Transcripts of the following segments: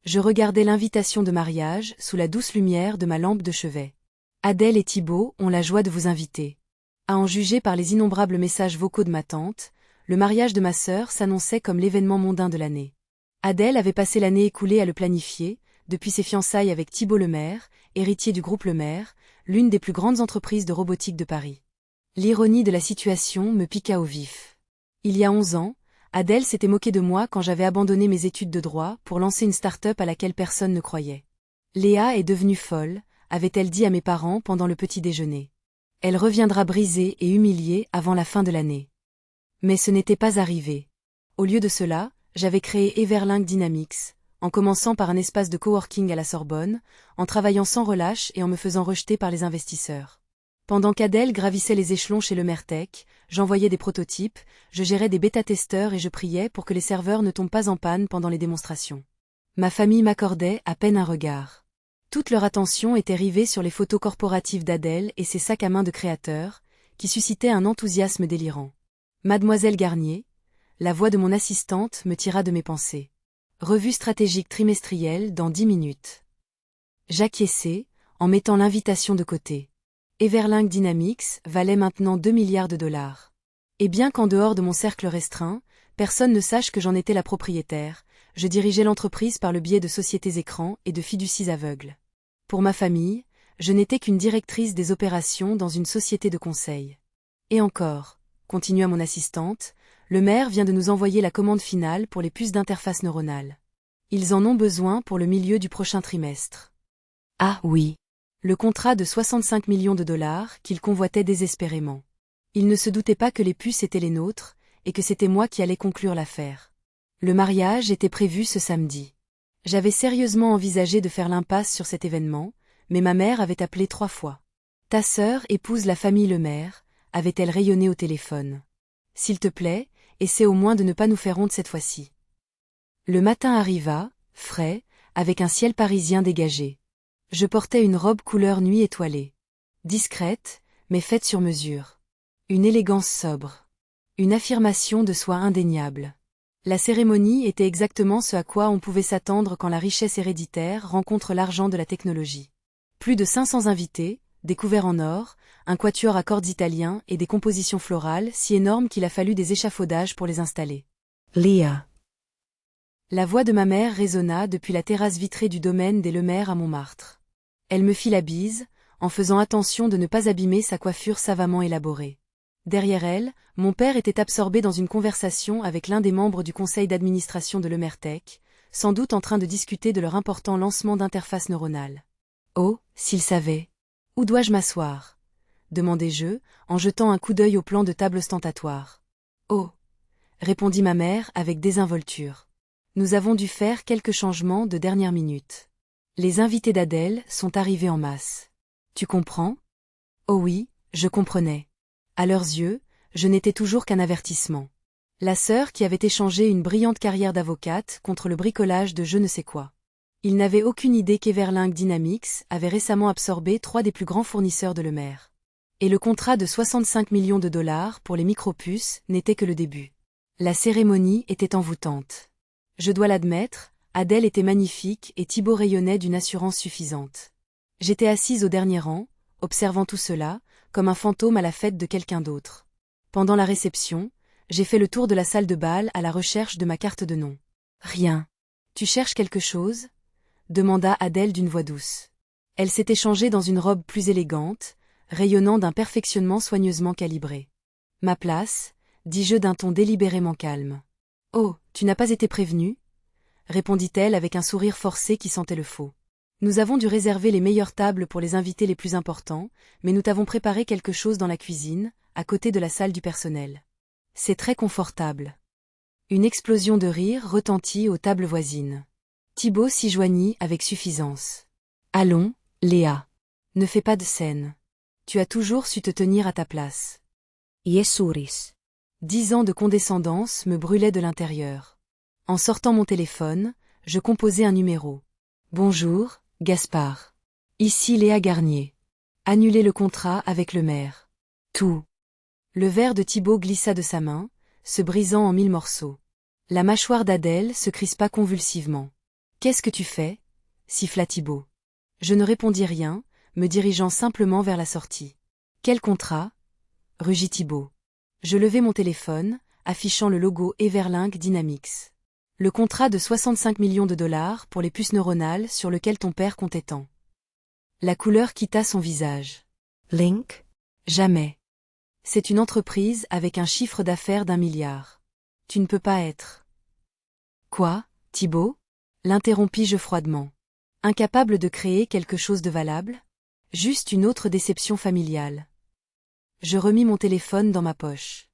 Je regardais l'invitation de mariage sous la douce lumière de ma lampe de chevet. Adèle et Thibaut ont la joie de vous inviter. À en juger par les innombrables messages vocaux de ma tante, le mariage de ma sœur s'annonçait comme l'événement mondain de l'année. Adèle avait passé l'année écoulée à le planifier, depuis ses fiançailles avec Thibaut Lemaire, héritier du groupe Lemaire, l'une des plus grandes entreprises de robotique de Paris. L'ironie de la situation me piqua au vif. Il y a 11 ans, Adèle s'était moquée de moi quand j'avais abandonné mes études de droit pour lancer une start-up à laquelle personne ne croyait. Léa est devenue folle, avait-elle dit à mes parents pendant le petit déjeuner. Elle reviendra brisée et humiliée avant la fin de l'année. Mais ce n'était pas arrivé. Au lieu de cela, j'avais créé Everlink Dynamics, en commençant par un espace de coworking à la Sorbonne, en travaillant sans relâche et en me faisant rejeter par les investisseurs. Pendant qu'Adèle gravissait les échelons chez Lemertech, j'envoyais des prototypes, je gérais des bêta-testeurs et je priais pour que les serveurs ne tombent pas en panne pendant les démonstrations. Ma famille m'accordait à peine un regard. Toute leur attention était rivée sur les photos corporatives d'Adèle et ses sacs à main de créateurs, qui suscitaient un enthousiasme délirant. Mademoiselle Garnier, la voix de mon assistante me tira de mes pensées. Revue stratégique trimestrielle dans 10 minutes. J'acquiesçai, en mettant l'invitation de côté. Everlink Dynamics valait maintenant 2 milliards de dollars. Et bien qu'en dehors de mon cercle restreint, personne ne sache que j'en étais la propriétaire, je dirigeais l'entreprise par le biais de sociétés écrans et de fiducies aveugles. Pour ma famille, je n'étais qu'une directrice des opérations dans une société de conseil. Et encore, continua mon assistante, le maire vient de nous envoyer la commande finale pour les puces d'interface neuronale. Ils en ont besoin pour le milieu du prochain trimestre. Ah oui. Le contrat de 65 millions de dollars qu'il convoitait désespérément. Il ne se doutait pas que les puces étaient les nôtres, et que c'était moi qui allais conclure l'affaire. Le mariage était prévu ce samedi. J'avais sérieusement envisagé de faire l'impasse sur cet événement, mais ma mère avait appelé 3 fois. Ta sœur épouse la famille Lemaire, avait-elle rayonné au téléphone. S'il te plaît, essaie au moins de ne pas nous faire honte cette fois-ci. Le matin arriva, frais, avec un ciel parisien dégagé. Je portais une robe couleur nuit étoilée. Discrète, mais faite sur mesure. Une élégance sobre. Une affirmation de soi indéniable. La cérémonie était exactement ce à quoi on pouvait s'attendre quand la richesse héréditaire rencontre l'argent de la technologie. Plus de 500 invités, des couverts en or, un quatuor à cordes italien et des compositions florales si énormes qu'il a fallu des échafaudages pour les installer. Léa. La voix de ma mère résonna depuis la terrasse vitrée du domaine des Lemaire à Montmartre. Elle me fit la bise, en faisant attention de ne pas abîmer sa coiffure savamment élaborée. Derrière elle, mon père était absorbé dans une conversation avec l'un des membres du conseil d'administration de Lemertech, sans doute en train de discuter de leur important lancement d'interface neuronale. Oh, s'il savait. Où dois-je m'asseoir ? Demandai-je, en jetant un coup d'œil au plan de table ostentatoire. Oh, répondit ma mère avec désinvolture. Nous avons dû faire quelques changements de dernière minute. Les invités d'Adèle sont arrivés en masse. Tu comprends ? Oh oui, je comprenais. À leurs yeux, je n'étais toujours qu'un avertissement. La sœur qui avait échangé une brillante carrière d'avocate contre le bricolage de je ne sais quoi. Ils n'avaient aucune idée qu'Everlink Dynamics avait récemment absorbé 3 des plus grands fournisseurs de Lemaire. Et le contrat de 65 millions de dollars pour les micropuces n'était que le début. La cérémonie était envoûtante. Je dois l'admettre, Adèle était magnifique et Thibaut rayonnait d'une assurance suffisante. J'étais assise au dernier rang, observant tout cela, comme un fantôme à la fête de quelqu'un d'autre. Pendant la réception, j'ai fait le tour de la salle de bal à la recherche de ma carte de nom. Rien. Tu cherches quelque chose ? Demanda Adèle d'une voix douce. Elle s'était changée dans une robe plus élégante, rayonnant d'un perfectionnement soigneusement calibré. Ma place, dis-je d'un ton délibérément calme. Oh, tu n'as pas été prévenue ? Répondit-elle avec un sourire forcé qui sentait le faux. Nous avons dû réserver les meilleures tables pour les invités les plus importants, mais nous t'avons préparé quelque chose dans la cuisine, à côté de la salle du personnel. C'est très confortable. Une explosion de rire retentit aux tables voisines. Thibaut s'y joignit avec suffisance. Allons, Léa. Ne fais pas de scène. Tu as toujours su te tenir à ta place. Yesuris. 10 ans de condescendance me brûlaient de l'intérieur. En sortant mon téléphone, je composai un numéro. Bonjour, Gaspard. Ici Léa Garnier. Annulez le contrat avec le maire. Tout. Le verre de Thibaut glissa de sa main, se brisant en 1000 morceaux. La mâchoire d'Adèle se crispa convulsivement. Qu'est-ce que tu fais? Siffla Thibaut. Je ne répondis rien, me dirigeant simplement vers la sortie. Quel contrat? Rugit Thibaut. Je levai mon téléphone, affichant le logo Everlink Dynamics. Le contrat de 65 millions de dollars pour les puces neuronales sur lequel ton père comptait tant. La couleur quitta son visage. Link? Jamais. C'est une entreprise avec un chiffre d'affaires d'1 milliard. Tu ne peux pas être. Quoi, Thibaut? L'interrompis-je froidement. Incapable de créer quelque chose de valable? Juste une autre déception familiale. Je remis mon téléphone dans ma poche.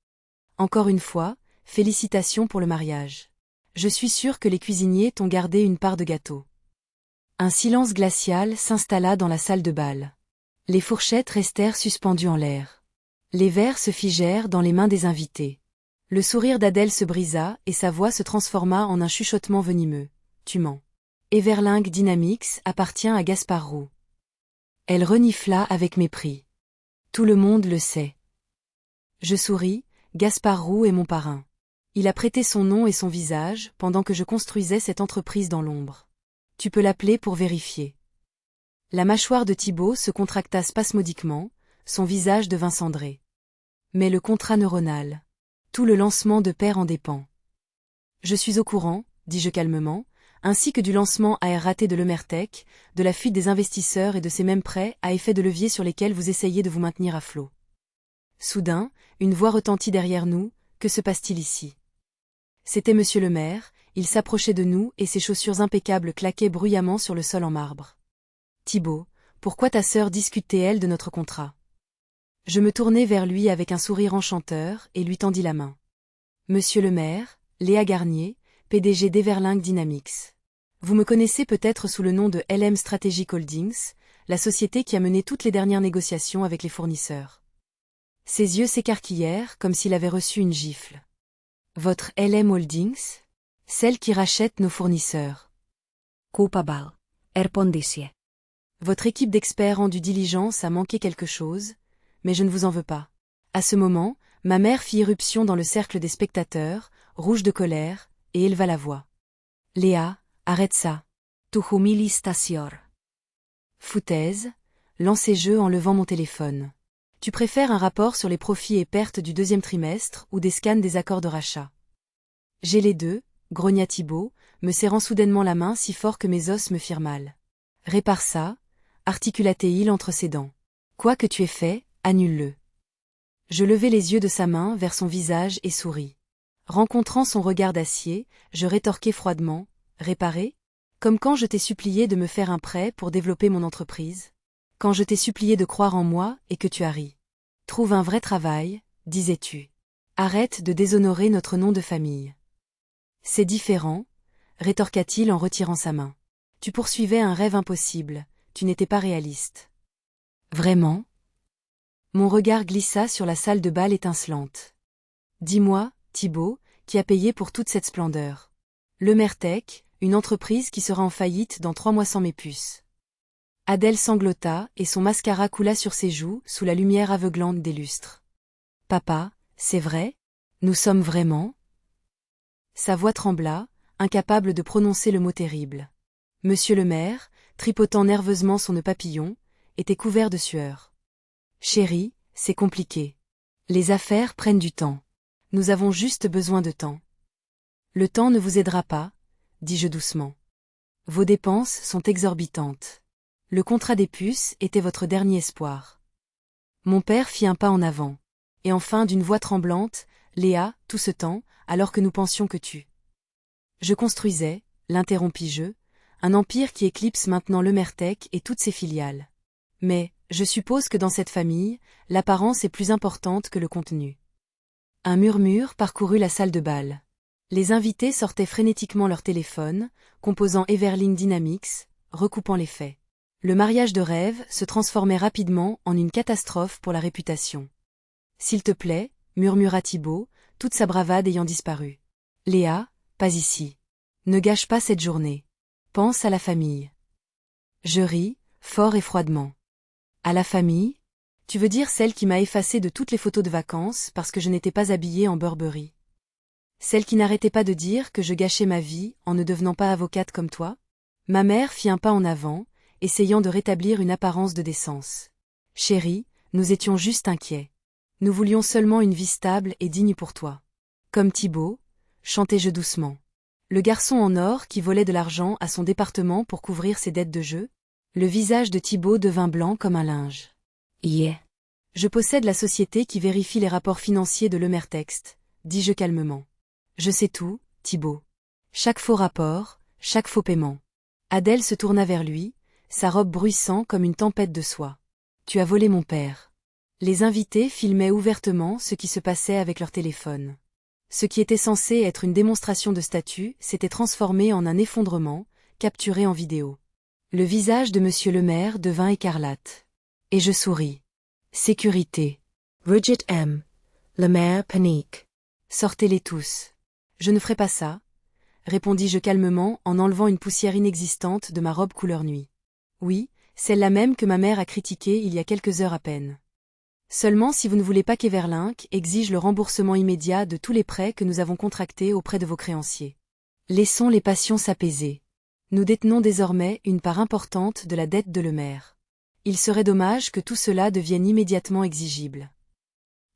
Encore une fois, félicitations pour le mariage. Je suis sûre que les cuisiniers t'ont gardé une part de gâteau. Un silence glacial s'installa dans la salle de bal. Les fourchettes restèrent suspendues en l'air. Les verres se figèrent dans les mains des invités. Le sourire d'Adèle se brisa et sa voix se transforma en un chuchotement venimeux. Tu mens. Everlink Dynamics appartient à Gaspard Roux. Elle renifla avec mépris. Tout le monde le sait. Je souris, Gaspard Roux est mon parrain. Il a prêté son nom et son visage pendant que je construisais cette entreprise dans l'ombre. Tu peux l'appeler pour vérifier. La mâchoire de Thibaut se contracta spasmodiquement, son visage devint cendré. Mais le contrat neuronal. Tout le lancement de Père en dépend. Je suis au courant, dis-je calmement, ainsi que du lancement à air raté de l'Emertech, de la fuite des investisseurs et de ces mêmes prêts à effet de levier sur lesquels vous essayez de vous maintenir à flot. Soudain, une voix retentit derrière nous, que se passe-t-il ici? C'était monsieur le maire, il s'approchait de nous et ses chaussures impeccables claquaient bruyamment sur le sol en marbre. Thibaut, pourquoi ta sœur discute-t-elle de notre contrat? Je me tournai vers lui avec un sourire enchanteur et lui tendis la main. Monsieur le maire, Léa Garnier, PDG d'Everlink Dynamics. Vous me connaissez peut-être sous le nom de LM Strategic Holdings, la société qui a mené toutes les dernières négociations avec les fournisseurs. Ses yeux s'écarquillèrent comme s'il avait reçu une gifle. Votre LM Holdings? Celle qui rachète nos fournisseurs. Coupable. Respondisse. Votre équipe d'experts en due diligence a manqué quelque chose, mais je ne vous en veux pas. À ce moment, ma mère fit irruption dans le cercle des spectateurs, rouge de colère, et éleva la voix. Léa, arrête ça. Tu humilis ta sœur. Foutaise, lancai-je en levant mon téléphone. Tu préfères un rapport sur les profits et pertes du deuxième trimestre ou des scans des accords de rachat? J'ai les deux, grogna Thibaut, me serrant soudainement la main si fort que mes os me firent mal. Répare ça, articula-t-il entre ses dents. Quoi que tu aies fait, annule-le. Je levai les yeux de sa main vers son visage et souris. Rencontrant son regard d'acier, je rétorquai froidement, réparer? Comme quand je t'ai supplié de me faire un prêt pour développer mon entreprise? Quand je t'ai supplié de croire en moi et que tu as ri. Trouve un vrai travail, disais-tu. Arrête de déshonorer notre nom de famille. C'est différent, rétorqua-t-il en retirant sa main. Tu poursuivais un rêve impossible, tu n'étais pas réaliste. Vraiment? Mon regard glissa sur la salle de bal étincelante. Dis-moi, Thibaut, qui a payé pour toute cette splendeur? L'Emertech, une entreprise qui sera en faillite dans 3 mois sans mes puces. Adèle sanglota et son mascara coula sur ses joues sous la lumière aveuglante des lustres. Papa, c'est vrai? Nous sommes vraiment? Sa voix trembla, incapable de prononcer le mot terrible. Monsieur le maire, tripotant nerveusement son nœud papillon, était couvert de sueur. Chérie, c'est compliqué. Les affaires prennent du temps. Nous avons juste besoin de temps. Le temps ne vous aidera pas, dis-je doucement. Vos dépenses sont exorbitantes. Le contrat des puces était votre dernier espoir. Mon père fit un pas en avant. Et enfin d'une voix tremblante, Léa, tout ce temps, alors que nous pensions que tu. Je construisais, l'interrompis-je, un empire qui éclipse maintenant l'Emertech et toutes ses filiales. Mais, je suppose que dans cette famille, l'apparence est plus importante que le contenu. Un murmure parcourut la salle de bal. Les invités sortaient frénétiquement leur téléphone, composant Everlink Dynamics, recoupant les faits. Le mariage de rêve se transformait rapidement en une catastrophe pour la réputation. S'il te plaît, murmura Thibaut, toute sa bravade ayant disparu. Léa, pas ici. Ne gâche pas cette journée. Pense à la famille. Je ris, fort et froidement. À la famille? Tu veux dire celle qui m'a effacé de toutes les photos de vacances parce que je n'étais pas habillée en Burberry? Celle qui n'arrêtait pas de dire que je gâchais ma vie en ne devenant pas avocate comme toi? Ma mère fit un pas en avant, essayant de rétablir une apparence de décence. Chérie, nous étions juste inquiets. Nous voulions seulement une vie stable et digne pour toi. Comme Thibaut, chantai-je doucement. Le garçon en or qui volait de l'argent à son département pour couvrir ses dettes de jeu? Le visage de Thibaut devint blanc comme un linge. Yeah. Je possède la société qui vérifie les rapports financiers de Lemertexte, dis-je calmement. Je sais tout, Thibaut. Chaque faux rapport, chaque faux paiement. Adèle se tourna vers lui, sa robe bruissant comme une tempête de soie. Tu as volé mon père. Les invités filmaient ouvertement ce qui se passait avec leur téléphone. Ce qui était censé être une démonstration de statut s'était transformé en un effondrement, capturé en vidéo. Le visage de monsieur le maire devint écarlate. Et je souris. Sécurité. Bridget M. Le maire panique. Sortez-les tous. Je ne ferai pas ça, répondis-je calmement en enlevant une poussière inexistante de ma robe couleur nuit. Oui, celle-là même que ma mère a critiquée il y a quelques heures à peine. Seulement si vous ne voulez pas qu'Everlinck exige le remboursement immédiat de tous les prêts que nous avons contractés auprès de vos créanciers. Laissons les passions s'apaiser. Nous détenons désormais une part importante de la dette de Lemaire. Il serait dommage que tout cela devienne immédiatement exigible.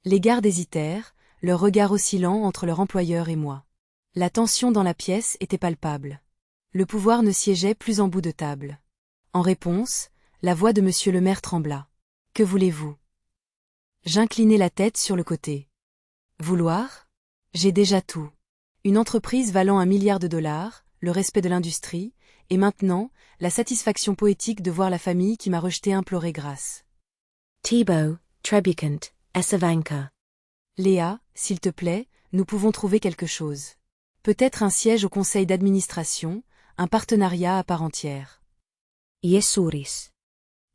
Les gardes hésitèrent, leur regard oscillant entre leur employeur et moi. La tension dans la pièce était palpable. Le pouvoir ne siégeait plus en bout de table. En réponse, la voix de monsieur le maire trembla. Que voulez-vous? J'inclinai la tête sur le côté. Vouloir? J'ai déjà tout. Une entreprise valant $1 milliard, le respect de l'industrie, et maintenant, la satisfaction poétique de voir la famille qui m'a rejeté implorer grâce. Thibaut, Trebuchet, Essavanka. Léa, s'il te plaît, nous pouvons trouver quelque chose. Peut-être un siège au conseil d'administration, un partenariat à part entière. Yesuris.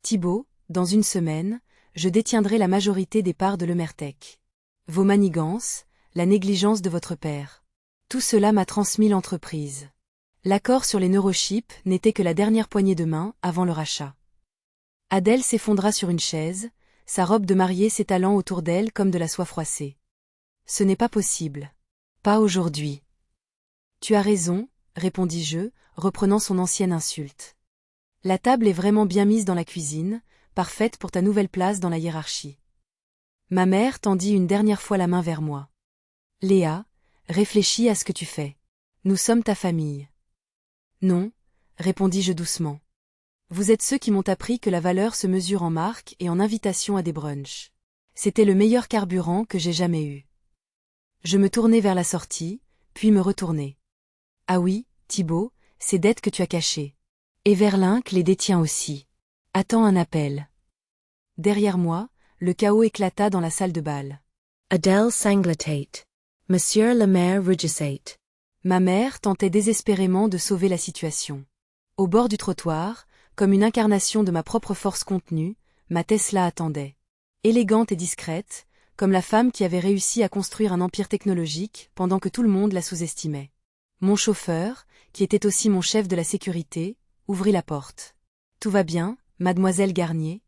Thibaut, dans une semaine, je détiendrai la majorité des parts de Lemertech. Vos manigances, la négligence de votre père. Tout cela m'a transmis l'entreprise. L'accord sur les neurochips n'était que la dernière poignée de main avant le rachat. Adèle s'effondra sur une chaise, sa robe de mariée s'étalant autour d'elle comme de la soie froissée. Ce n'est pas possible. Pas aujourd'hui. Tu as raison, répondis-je, reprenant son ancienne insulte. La table est vraiment bien mise dans la cuisine, parfaite pour ta nouvelle place dans la hiérarchie. Ma mère tendit une dernière fois la main vers moi. Léa, réfléchis à ce que tu fais. Nous sommes ta famille. Non, répondis-je doucement. Vous êtes ceux qui m'ont appris que la valeur se mesure en marques et en invitations à des brunchs. C'était le meilleur carburant que j'ai jamais eu. Je me tournai vers la sortie, puis me retournai. Ah oui, Thibaut, ces dettes que tu as cachées. Everlinck les détient aussi. Attends un appel. Derrière moi, le chaos éclata dans la salle de bal. Adèle sanglotait. Monsieur le maire rugissait. Ma mère tentait désespérément de sauver la situation. Au bord du trottoir, comme une incarnation de ma propre force contenue, ma Tesla attendait. Élégante et discrète, comme la femme qui avait réussi à construire un empire technologique pendant que tout le monde la sous-estimait. Mon chauffeur, qui était aussi mon chef de la sécurité, ouvrit la porte. Tout va bien, mademoiselle Garnier?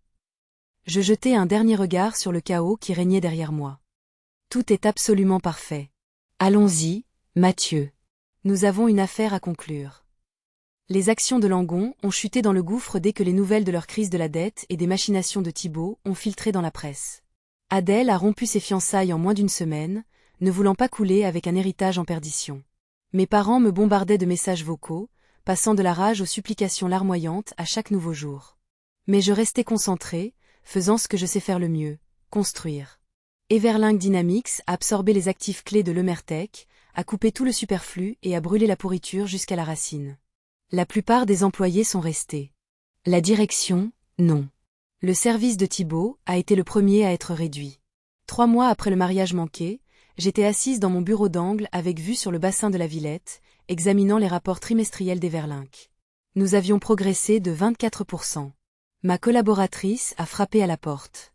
Je jetai un dernier regard sur le chaos qui régnait derrière moi. Tout est absolument parfait. Allons-y, Mathieu. Nous avons une affaire à conclure. Les actions de Langon ont chuté dans le gouffre dès que les nouvelles de leur crise de la dette et des machinations de Thibaut ont filtré dans la presse. Adèle a rompu ses fiançailles en moins d'une semaine, ne voulant pas couler avec un héritage en perdition. Mes parents me bombardaient de messages vocaux, passant de la rage aux supplications larmoyantes à chaque nouveau jour. Mais je restais concentré, faisant ce que je sais faire le mieux, construire. Everlinck Dynamics a absorbé les actifs clés de Lemertech, a coupé tout le superflu et a brûlé la pourriture jusqu'à la racine. La plupart des employés sont restés. La direction, non. Le service de Thibaut a été le premier à être réduit. 3 mois après le mariage manqué, j'étais assise dans mon bureau d'angle avec vue sur le bassin de la Villette, examinant les rapports trimestriels d'Everlinck. Nous avions progressé de 24%. Ma collaboratrice a frappé à la porte.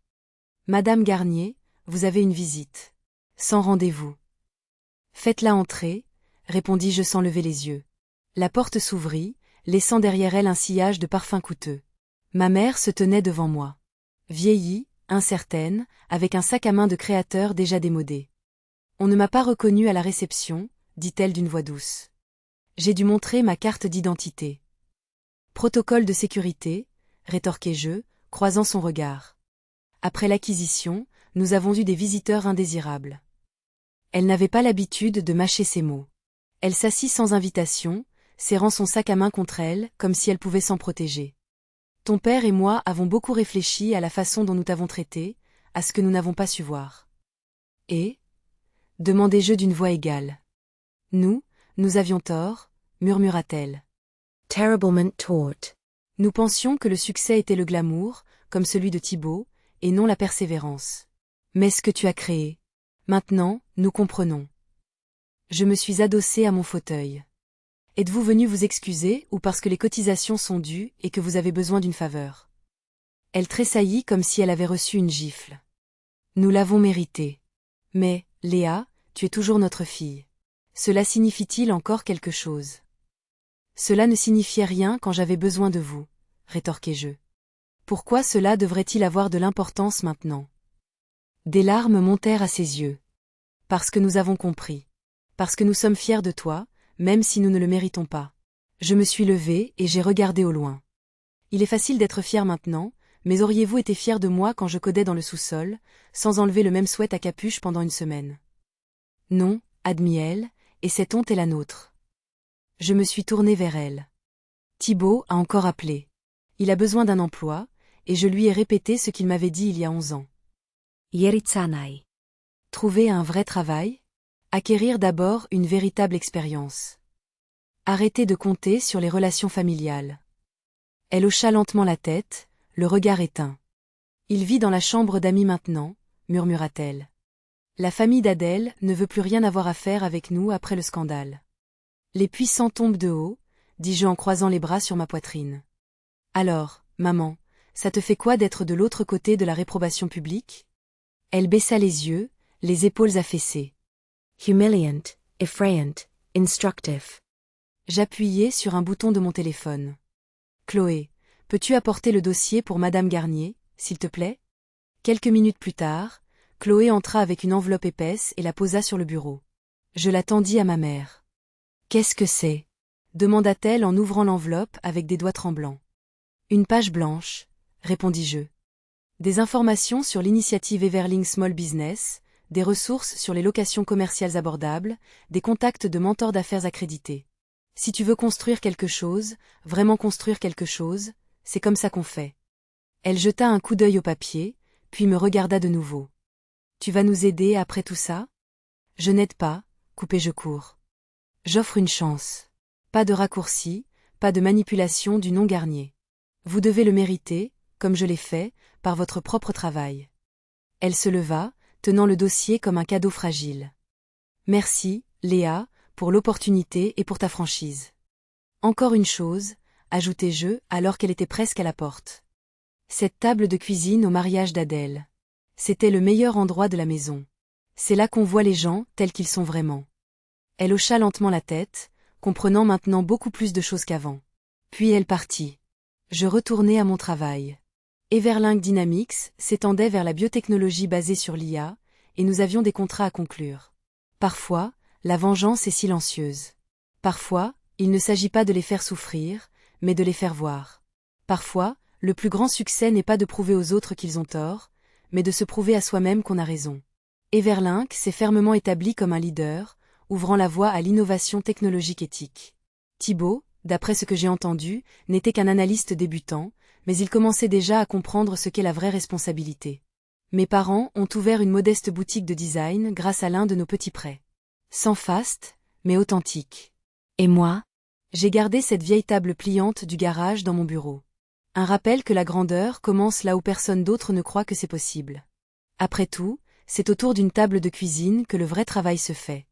Madame Garnier, vous avez une visite. Sans rendez-vous. Faites-la entrer, répondis-je sans lever les yeux. La porte s'ouvrit, laissant derrière elle un sillage de parfums coûteux. Ma mère se tenait devant moi. Vieillie, incertaine, avec un sac à main de créateur déjà démodé. On ne m'a pas reconnue à la réception, dit-elle d'une voix douce. J'ai dû montrer ma carte d'identité. Protocole de sécurité, rétorquai-je, croisant son regard. Après l'acquisition, nous avons eu des visiteurs indésirables. Elle n'avait pas l'habitude de mâcher ses mots. Elle s'assit sans invitation, serrant son sac à main contre elle, comme si elle pouvait s'en protéger. Ton père et moi avons beaucoup réfléchi à la façon dont nous t'avons traité, à ce que nous n'avons pas su voir. Et ? Demandai-je d'une voix égale. Nous avions tort, murmura-t-elle. Terriblement tort. Nous pensions que le succès était le glamour, comme celui de Thibaut, et non la persévérance. Mais ce que tu as créé. Maintenant, nous comprenons. Je me suis adossée à mon fauteuil. Êtes-vous venu vous excuser ou parce que les cotisations sont dues et que vous avez besoin d'une faveur? Elle tressaillit comme si elle avait reçu une gifle. Nous l'avons mérité. Mais, Léa, tu es toujours notre fille. Cela signifie-t-il encore quelque chose? Cela ne signifiait rien quand j'avais besoin de vous, rétorquai-je. Pourquoi cela devrait-il avoir de l'importance maintenant? Des larmes montèrent à ses yeux. Parce que nous avons compris. Parce que nous sommes fiers de toi, même si nous ne le méritons pas. Je me suis levée et j'ai regardé au loin. Il est facile d'être fier maintenant, mais auriez-vous été fier de moi quand je codais dans le sous-sol, sans enlever le même sweat à capuche pendant une semaine? Non, admit-elle, et cette honte est la nôtre. Je me suis tournée vers elle. Thibaut a encore appelé. Il a besoin d'un emploi, et je lui ai répété ce qu'il m'avait dit il y a 11 ans. Yeritsanai. Trouver un vrai travail? Acquérir d'abord une véritable expérience. Arrêter de compter sur les relations familiales. Elle hocha lentement la tête, le regard éteint. Il vit dans la chambre d'amis maintenant, murmura-t-elle. La famille d'Adèle ne veut plus rien avoir à faire avec nous après le scandale. Les puissants tombent de haut, dis-je en croisant les bras sur ma poitrine. Alors, maman, ça te fait quoi d'être de l'autre côté de la réprobation publique? Elle baissa les yeux, les épaules affaissées. Humiliant, effrayant, instructive. J'appuyai sur un bouton de mon téléphone. Chloé, peux-tu apporter le dossier pour Madame Garnier, s'il te plaît? Quelques minutes plus tard, Chloé entra avec une enveloppe épaisse et la posa sur le bureau. Je la tendis à ma mère. Qu'est-ce que c'est? Demanda-t-elle en ouvrant l'enveloppe avec des doigts tremblants. Une page blanche, répondis-je. Des informations sur l'initiative Everling Small Business, des ressources sur les locations commerciales abordables, des contacts de mentors d'affaires accrédités. Si tu veux construire quelque chose, vraiment construire quelque chose, c'est comme ça qu'on fait. Elle jeta un coup d'œil au papier, puis me regarda de nouveau. Tu vas nous aider après tout ça? Je n'aide pas, coupai-je court. J'offre une chance. Pas de raccourci, pas de manipulation du nom Garnier. Vous devez le mériter, comme je l'ai fait, par votre propre travail. Elle se leva, tenant le dossier comme un cadeau fragile. Merci, Léa, pour l'opportunité et pour ta franchise. Encore une chose, ajoutai-je, alors qu'elle était presque à la porte. Cette table de cuisine au mariage d'Adèle. C'était le meilleur endroit de la maison. C'est là qu'on voit les gens tels qu'ils sont vraiment. Elle hocha lentement la tête, comprenant maintenant beaucoup plus de choses qu'avant. Puis elle partit. Je retournai à mon travail. Everling Dynamics s'étendait vers la biotechnologie basée sur l'IA, et nous avions des contrats à conclure. Parfois, la vengeance est silencieuse. Parfois, il ne s'agit pas de les faire souffrir, mais de les faire voir. Parfois, le plus grand succès n'est pas de prouver aux autres qu'ils ont tort, mais de se prouver à soi-même qu'on a raison. Everling s'est fermement établi comme un leader, ouvrant la voie à l'innovation technologique éthique. Thibaut, d'après ce que j'ai entendu, n'était qu'un analyste débutant, mais il commençait déjà à comprendre ce qu'est la vraie responsabilité. Mes parents ont ouvert une modeste boutique de design grâce à l'un de nos petits prêts. Sans faste, mais authentique. Et moi? J'ai gardé cette vieille table pliante du garage dans mon bureau. Un rappel que la grandeur commence là où personne d'autre ne croit que c'est possible. Après tout, c'est autour d'une table de cuisine que le vrai travail se fait.